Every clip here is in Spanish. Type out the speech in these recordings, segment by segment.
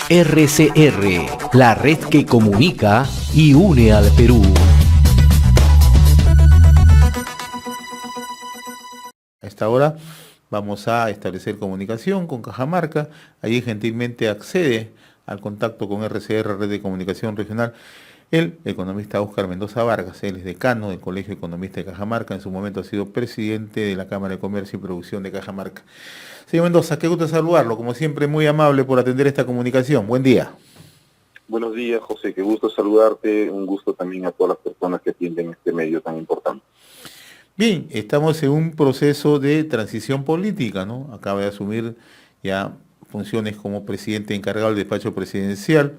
RCR, la red que comunica y une al Perú. A esta hora vamos a establecer comunicación con Cajamarca. Allí gentilmente accede al contacto con RCR, Red de Comunicación Regional, el economista Óscar Mendoza Vargas. Él es decano del Colegio Economista de Cajamarca. En su momento ha sido presidente de la Cámara de Comercio y Producción de Cajamarca. Señor Mendoza, qué gusto saludarlo. Como siempre, muy amable por atender esta comunicación. Buen día. Buenos días, José. Qué gusto saludarte. Un gusto también a todas las personas que atienden este medio tan importante. Bien, estamos en un proceso de transición política, ¿no? Acaba de asumir ya funciones como presidente encargado del despacho presidencial,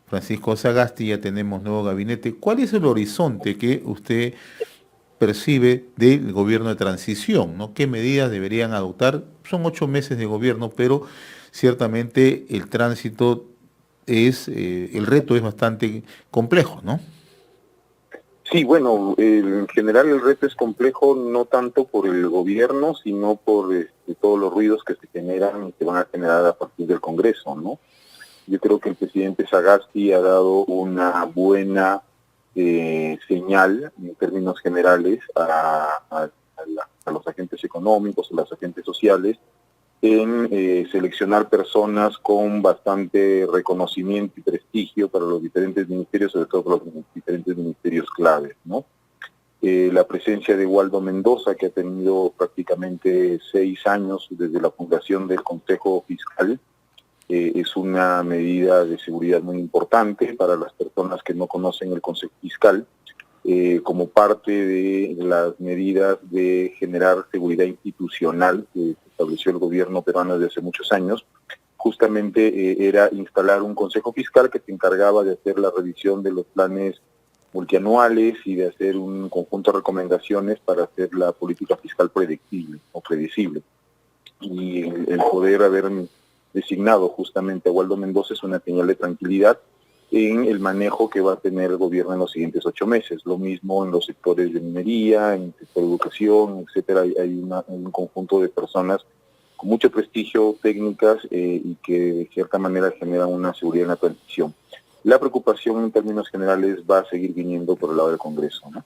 Francisco Sagasti. Ya tenemos nuevo gabinete. ¿Cuál es el horizonte que usted percibe del gobierno de transición, ¿no? ¿Qué medidas deberían adoptar? Son 8 meses de gobierno, pero ciertamente el tránsito el reto es bastante complejo, ¿no? Sí, bueno, en general el reto es complejo no tanto por el gobierno, sino por todos los ruidos que se generan y que van a generar a partir del Congreso, ¿no? Yo creo que el presidente Sagasti ha dado una buena señal en términos generales a los agentes económicos, a los agentes sociales, en seleccionar personas con bastante reconocimiento y prestigio para los diferentes ministerios, sobre todo para los diferentes ministerios claves, ¿no? La presencia de Waldo Mendoza, que ha tenido prácticamente 6 años desde la fundación del Consejo Fiscal, es una medida de seguridad muy importante para las personas que no conocen el Consejo Fiscal, como parte de las medidas de generar seguridad institucional que estableció el gobierno peruano desde hace muchos años. Justamente era instalar un Consejo Fiscal que se encargaba de hacer la revisión de los planes multianuales y de hacer un conjunto de recomendaciones para hacer la política fiscal predictible o predecible. Y el poder haber designado justamente a Waldo Mendoza es una señal de tranquilidad en el manejo que va a tener el gobierno en los siguientes 8 meses. Lo mismo en los sectores de minería, en el sector de educación, etcétera. Hay un conjunto de personas con mucho prestigio, técnicas, y que de cierta manera generan una seguridad en la transición. La preocupación en términos generales va a seguir viniendo por el lado del Congreso, ¿no?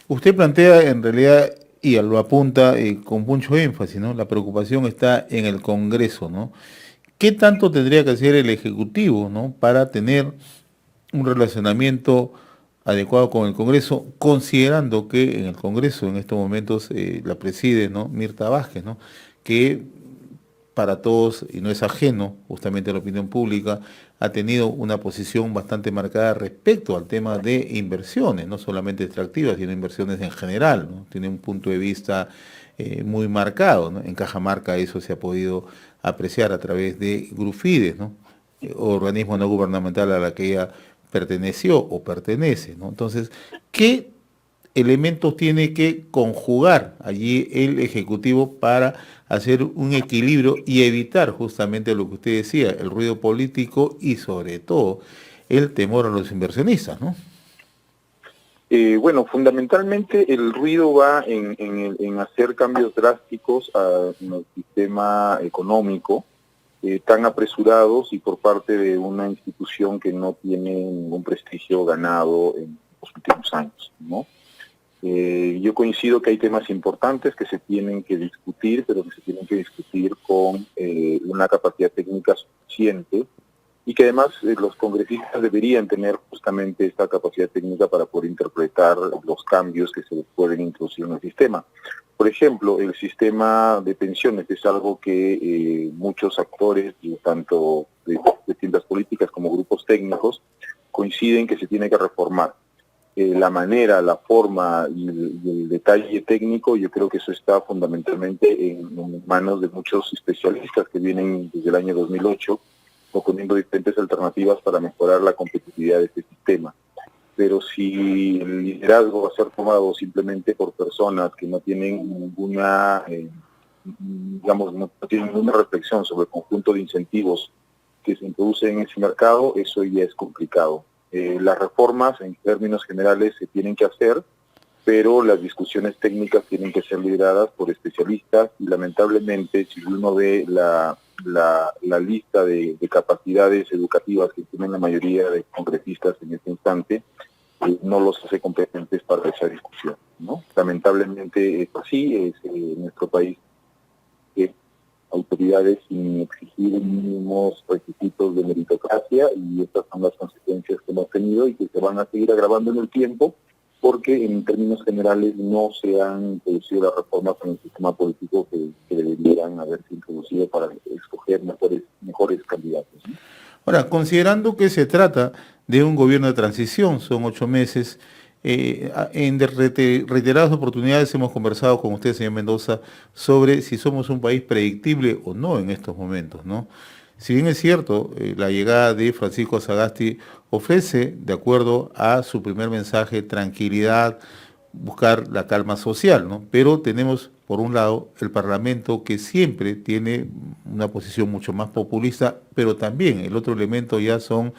Usted plantea en realidad, y lo apunta con mucho énfasis, ¿no? La preocupación está en el Congreso, ¿no? ¿Qué tanto tendría que hacer el Ejecutivo, ¿no?, para tener un relacionamiento adecuado con el Congreso, considerando que en el Congreso en estos momentos la preside, ¿no?, Mirta Vázquez, ¿no?, que para todos, y no es ajeno justamente a la opinión pública, ha tenido una posición bastante marcada respecto al tema de inversiones, no solamente extractivas, sino inversiones en general, ¿no? Tiene un punto de vista muy marcado, ¿no? En Cajamarca eso se ha podido apreciar a través de Grufides, ¿no?, organismo no gubernamental a la que ella perteneció o pertenece, ¿no? Entonces, ¿qué elementos tiene que conjugar allí el Ejecutivo para hacer un equilibrio y evitar justamente lo que usted decía, el ruido político y sobre todo el temor a los inversionistas, ¿no? Bueno, fundamentalmente el ruido va en hacer cambios drásticos en el sistema económico, tan apresurados y por parte de una institución que no tiene ningún prestigio ganado en los últimos años, ¿no? Yo coincido que hay temas importantes que se tienen que discutir, pero que se tienen que discutir con una capacidad técnica suficiente y que además los congresistas deberían tener justamente esta capacidad técnica para poder interpretar los cambios que se pueden introducir en el sistema. Por ejemplo, el sistema de pensiones es algo que muchos actores, tanto de distintas políticas como grupos técnicos, coinciden que se tiene que reformar. La manera, la forma y el detalle técnico, yo creo que eso está fundamentalmente en manos de muchos especialistas que vienen desde el año 2008 proponiendo diferentes alternativas para mejorar la competitividad de este sistema. Pero si el liderazgo va a ser tomado simplemente por personas que no tienen ninguna, no tienen ninguna reflexión sobre el conjunto de incentivos que se introducen en ese mercado, eso ya es complicado. Las reformas en términos generales se tienen que hacer, pero las discusiones técnicas tienen que ser lideradas por especialistas y lamentablemente si uno ve la la lista de capacidades educativas que tienen la mayoría de congresistas en este instante, no los hace competentes para esa discusión, ¿no? Lamentablemente es así, es nuestro país que autoridades sin exigir mínimos requisitos de meritocracia, y estas son las consecuencias que hemos tenido y que se van a seguir agravando en el tiempo, porque en términos generales no se han introducido las reformas en el sistema político que deberían haberse introducido para escoger mejores candidatos, ¿no? Ahora, considerando que se trata de un gobierno de transición, son 8 meses, en reiteradas oportunidades hemos conversado con usted, señor Mendoza, sobre si somos un país predictible o no en estos momentos, ¿no? Si bien es cierto, la llegada de Francisco Sagasti ofrece, de acuerdo a su primer mensaje, tranquilidad, buscar la calma social, ¿no? Pero tenemos, por un lado, el Parlamento, que siempre tiene una posición mucho más populista, pero también el otro elemento ya son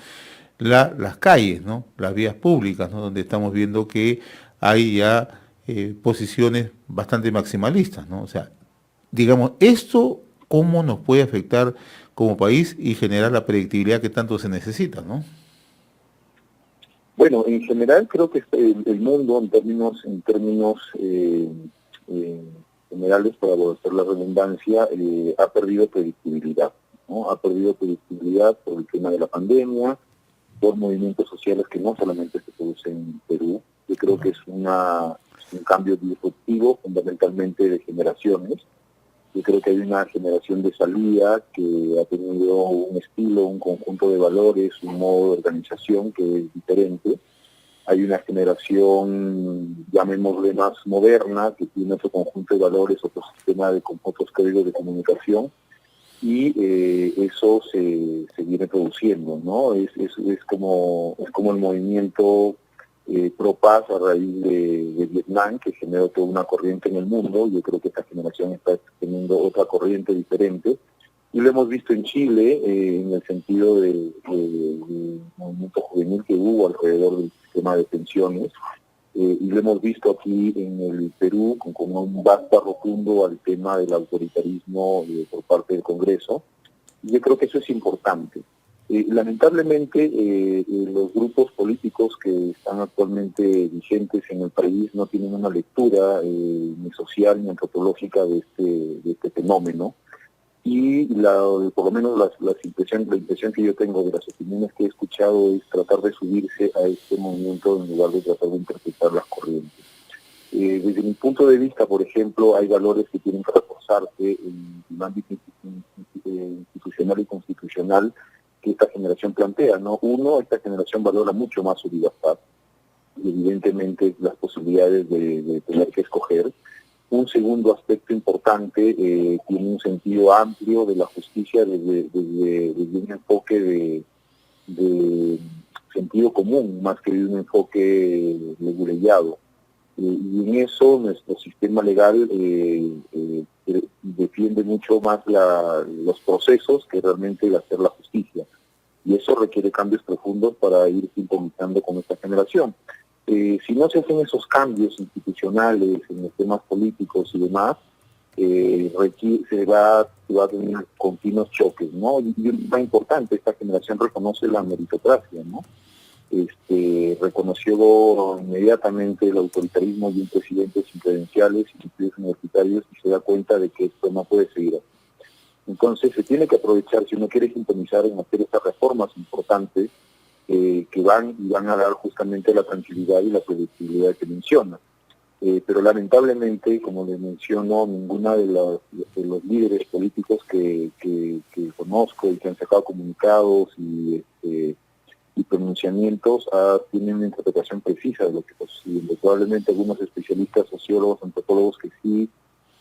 las calles, ¿no? Las vías públicas, ¿no? Donde estamos viendo que hay ya posiciones bastante maximalistas, ¿no? O sea, digamos, esto cómo nos puede afectar como país y generar la predictibilidad que tanto se necesita, ¿no? Bueno, en general creo que el mundo, en términos generales, para hacer la redundancia, ha perdido predictibilidad, ¿no? Ha perdido predictibilidad por el tema de la pandemia, por movimientos sociales que no solamente se producen en Perú. Yo creo que es un cambio disruptivo, fundamentalmente de generaciones. Yo creo que hay una generación de salida que ha tenido un estilo, un conjunto de valores, un modo de organización que es diferente. Hay una generación, llamémosle más moderna, que tiene otro conjunto de valores, otro sistema con otros códigos de comunicación, y eso se viene produciendo, ¿no? Es como el movimiento pro paz a raíz de Vietnam, que generó toda una corriente en el mundo. Yo creo que esta generación está teniendo otra corriente diferente, y lo hemos visto en Chile, en el sentido del movimiento juvenil que hubo alrededor del sistema de pensiones, y lo hemos visto aquí en el Perú con un basta rotundo al tema del autoritarismo por parte del Congreso. Y yo creo que eso es importante. Lamentablemente, los grupos políticos que están actualmente vigentes en el país no tienen una lectura ni social ni antropológica de este fenómeno, y por lo menos la impresión que yo tengo de las opiniones que he escuchado es tratar de subirse a este movimiento en lugar de tratar de interpretar las corrientes. Desde mi punto de vista, por ejemplo, hay valores que tienen que reforzarse en el ámbito institucional y constitucional que esta generación plantea, ¿no? Uno, esta generación valora mucho más su libertad y evidentemente las posibilidades de tener que escoger. Un segundo aspecto importante, tiene un sentido amplio de la justicia desde un enfoque de sentido común, más que de un enfoque leguleyado. Y en eso nuestro sistema legal defiende mucho más los procesos que realmente el hacer la justicia. Y eso requiere cambios profundos para ir sintonizando con esta generación. Si no se hacen esos cambios institucionales en los temas políticos y demás, se va a tener continuos choques, ¿no? Y lo más importante, esta generación reconoce la meritocracia, ¿no? Reconoció inmediatamente el autoritarismo de un presidente sin credenciales y estudios universitarios, y se da cuenta de que esto no puede seguir así. Entonces se tiene que aprovechar, si uno quiere sintonizar en hacer estas reformas importantes, que van a dar justamente la tranquilidad y la predictibilidad que menciona. Pero lamentablemente, como les menciono, ninguna de los líderes políticos que conozco y que han sacado comunicados y pronunciamientos tienen una interpretación precisa de lo que está sucediendo. Probablemente algunos especialistas, sociólogos, antropólogos que sí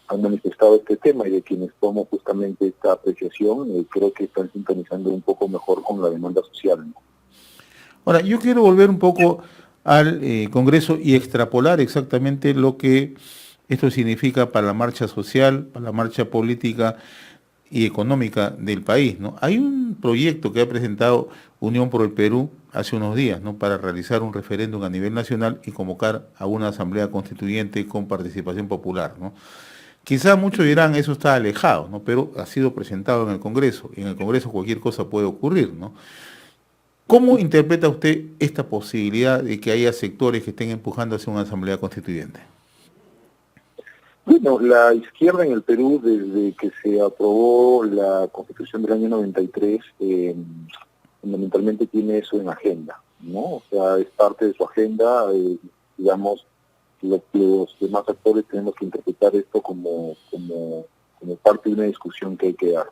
han manifestado este tema, y de quienes tomo justamente esta apreciación, creo que están sintonizando un poco mejor con la demanda social, ¿no? Ahora, yo quiero volver un poco al Congreso y extrapolar exactamente lo que esto significa para la marcha social, para la marcha política y económica del país, ¿no? Hay un proyecto que ha presentado Unión por el Perú hace unos días, ¿no? Para realizar un referéndum a nivel nacional y convocar a una asamblea constituyente con participación popular, ¿no? Quizá muchos dirán eso está alejado, ¿no? Pero ha sido presentado en el Congreso, y en el Congreso cualquier cosa puede ocurrir, ¿no? ¿Cómo interpreta usted esta posibilidad de que haya sectores que estén empujando hacia una asamblea constituyente? Bueno, la izquierda en el Perú, desde que se aprobó la Constitución del año 93, fundamentalmente tiene eso en agenda, ¿no? O sea, es parte de su agenda, digamos, los demás actores tenemos que interpretar esto como parte de una discusión que hay que dar.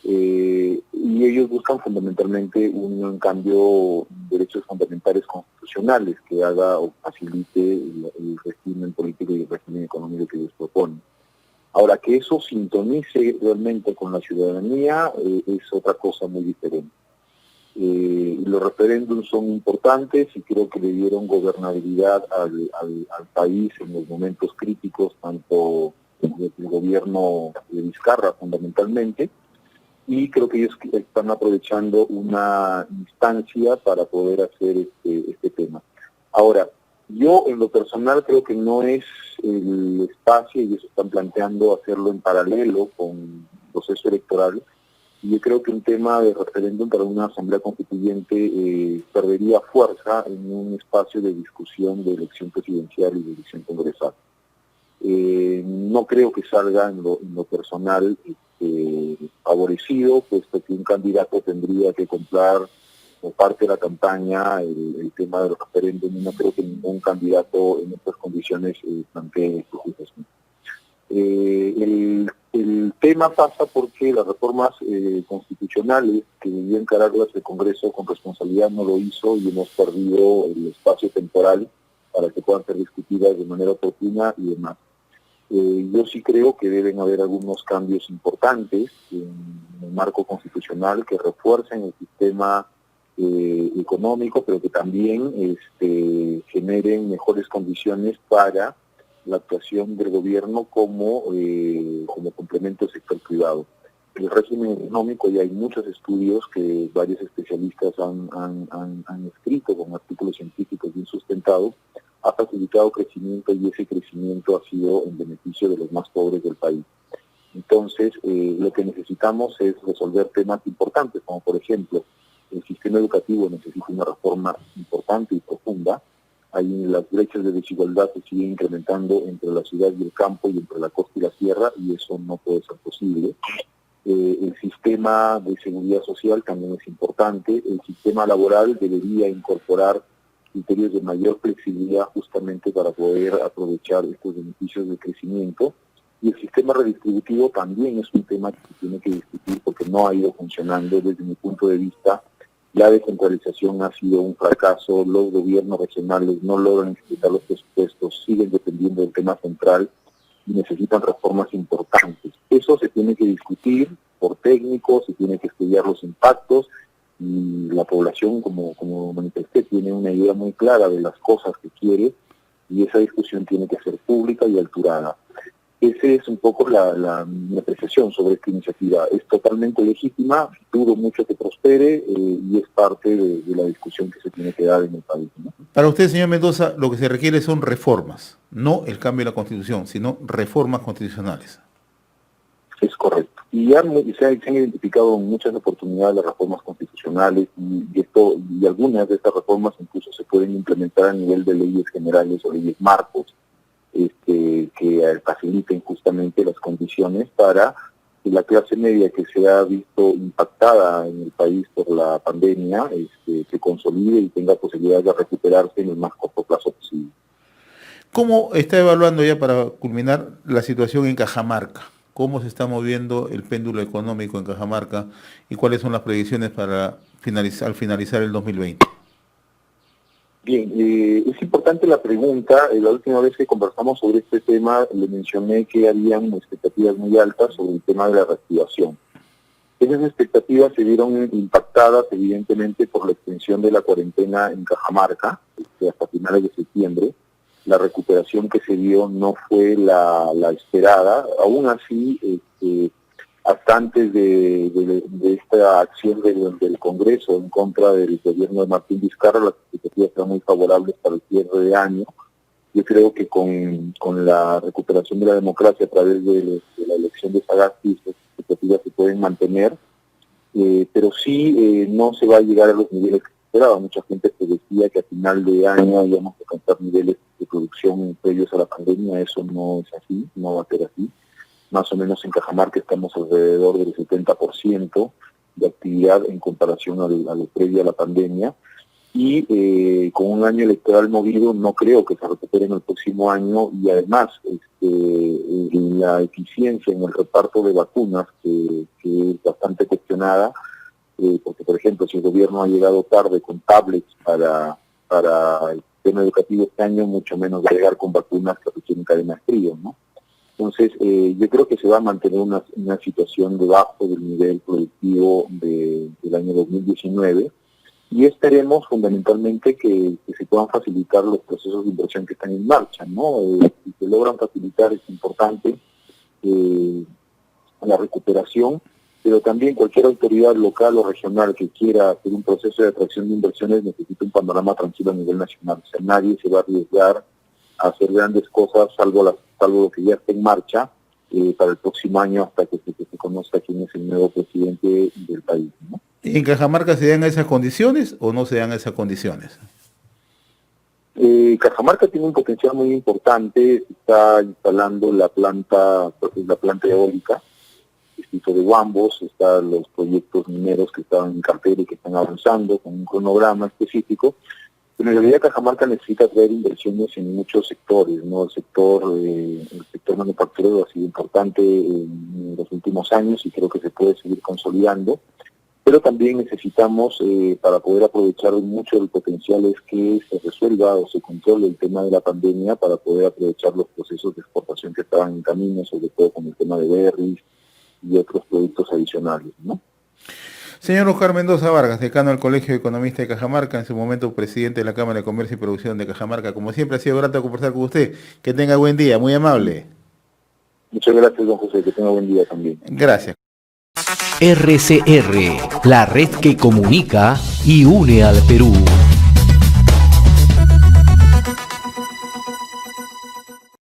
Y ellos buscan fundamentalmente un cambio de derechos fundamentales constitucionales que haga o facilite el régimen político y el régimen económico que ellos proponen. Ahora, que eso sintonice realmente con la ciudadanía es otra cosa muy diferente. Los referéndums son importantes y creo que le dieron gobernabilidad al país en los momentos críticos, tanto del gobierno de Vizcarra fundamentalmente, y creo que ellos están aprovechando una instancia para poder hacer este tema. Ahora, yo en lo personal creo que no es el espacio, y ellos están planteando hacerlo en paralelo con el proceso electoral, y yo creo que un tema de referéndum para una asamblea constituyente perdería fuerza en un espacio de discusión de elección presidencial y de elección congresal. No creo que salga en lo personal favorecido, puesto que un candidato tendría que comprar por parte de la campaña el tema de los referéndums, y no creo que ningún candidato en estas condiciones plantee esto justamente. El tema pasa porque las reformas constitucionales que debía encararlas el Congreso con responsabilidad no lo hizo, y hemos perdido el espacio temporal para que puedan ser discutidas de manera oportuna y demás. Yo sí creo que deben haber algunos cambios importantes en el marco constitucional que refuercen el sistema económico, pero que también generen mejores condiciones para la actuación del gobierno como complemento al sector privado. El régimen económico, ya hay muchos estudios que varios especialistas han escrito con artículos científicos bien sustentados, ha facilitado crecimiento, y ese crecimiento ha sido en beneficio de los más pobres del país. Entonces, lo que necesitamos es resolver temas importantes, como por ejemplo, el sistema educativo necesita una reforma importante y profunda. Ahí las brechas de desigualdad se siguen incrementando entre la ciudad y el campo, y entre la costa y la sierra, y eso no puede ser posible. El sistema de seguridad social también es importante. El sistema laboral debería incorporar criterios de mayor flexibilidad justamente para poder aprovechar estos beneficios de crecimiento. Y el sistema redistributivo también es un tema que se tiene que discutir porque no ha ido funcionando desde mi punto de vista. La descentralización ha sido un fracaso, los gobiernos regionales no logran ejecutar los presupuestos, siguen dependiendo del tema central y necesitan reformas importantes. Eso se tiene que discutir por técnicos, se tiene que estudiar los impactos, y la población, como manifesté, tiene una idea muy clara de las cosas que quiere, y esa discusión tiene que ser pública y alturada. Esa es un poco mi apreciación sobre esta iniciativa. Es totalmente legítima, dudo mucho que prospere, y es parte de la discusión que se tiene que dar en el país, ¿no? Para usted, señor Mendoza, lo que se requiere son reformas, no el cambio de la Constitución, sino reformas constitucionales. Es correcto. Y se han identificado muchas oportunidades de reformas constitucionales, y algunas de estas reformas incluso se pueden implementar a nivel de leyes generales o leyes marcos, que faciliten justamente las condiciones para que la clase media que se ha visto impactada en el país por la pandemia se consolide y tenga posibilidades de recuperarse en el más corto plazo posible. ¿Cómo está evaluando, ya para culminar, la situación en Cajamarca? ¿Cómo se está moviendo el péndulo económico en Cajamarca y cuáles son las predicciones para al finalizar el 2020? Bien, es importante la pregunta. La última vez que conversamos sobre este tema le mencioné que habían expectativas muy altas sobre el tema de la reactivación. Esas expectativas se vieron impactadas evidentemente por la extensión de la cuarentena en Cajamarca hasta finales de septiembre. La recuperación que se dio no fue la esperada. Aún así, hasta antes de esta acción del Congreso en contra del gobierno de Martín Vizcarra, las expectativas eran muy favorables para el cierre de año. Yo creo que con la recuperación de la democracia a través de la elección de Sagasti, estas expectativas se pueden mantener, pero sí no se va a llegar a los niveles que se esperaba. Mucha gente se decía que a final de año íbamos a alcanzar niveles de producción previos a la pandemia. Eso no es así, no va a ser así. Más o menos en Cajamarca estamos alrededor del 70% de actividad en comparación a lo previo a la pandemia. Y con un año electoral movido no creo que se recupere en el próximo año, y además la eficiencia en el reparto de vacunas, que es bastante cuestionada, porque por ejemplo si el gobierno ha llegado tarde con tablets para el sistema educativo este año, mucho menos va a llegar con vacunas que requieren cadenas frío, ¿no? Entonces yo creo que se va a mantener una situación debajo del nivel productivo del año 2019, y esperemos fundamentalmente que se puedan facilitar los procesos de inversión que están en marcha, ¿no? Si se logran facilitar es importante la recuperación, pero también cualquier autoridad local o regional que quiera hacer un proceso de atracción de inversiones necesita un panorama tranquilo a nivel nacional. O sea, nadie se va a arriesgar a hacer grandes cosas salvo lo que ya está en marcha para el próximo año, hasta que se conozca quién es el nuevo presidente del país, ¿no? ¿En Cajamarca se dan esas condiciones o no se dan esas condiciones? Cajamarca tiene un potencial muy importante. Se está instalando la planta eólica, distrito de Huambos, están los proyectos mineros que están en cartera y que están avanzando con un cronograma específico. Pero en realidad Cajamarca necesita traer inversiones en muchos sectores, ¿no? El sector manufacturero ha sido importante en los últimos años y creo que se puede seguir consolidando. Pero también necesitamos, para poder aprovechar mucho del potencial, es que se resuelva o se controle el tema de la pandemia para poder aprovechar los procesos de exportación que estaban en camino, sobre todo con el tema de berries y otros productos adicionales, ¿no? Señor Oscar Mendoza Vargas, decano del Colegio de Economistas de Cajamarca, en su momento presidente de la Cámara de Comercio y Producción de Cajamarca, como siempre ha sido grato conversar con usted. Que tenga buen día, muy amable. Muchas gracias, don José, que tenga buen día también. Gracias. RCR, la red que comunica y une al Perú.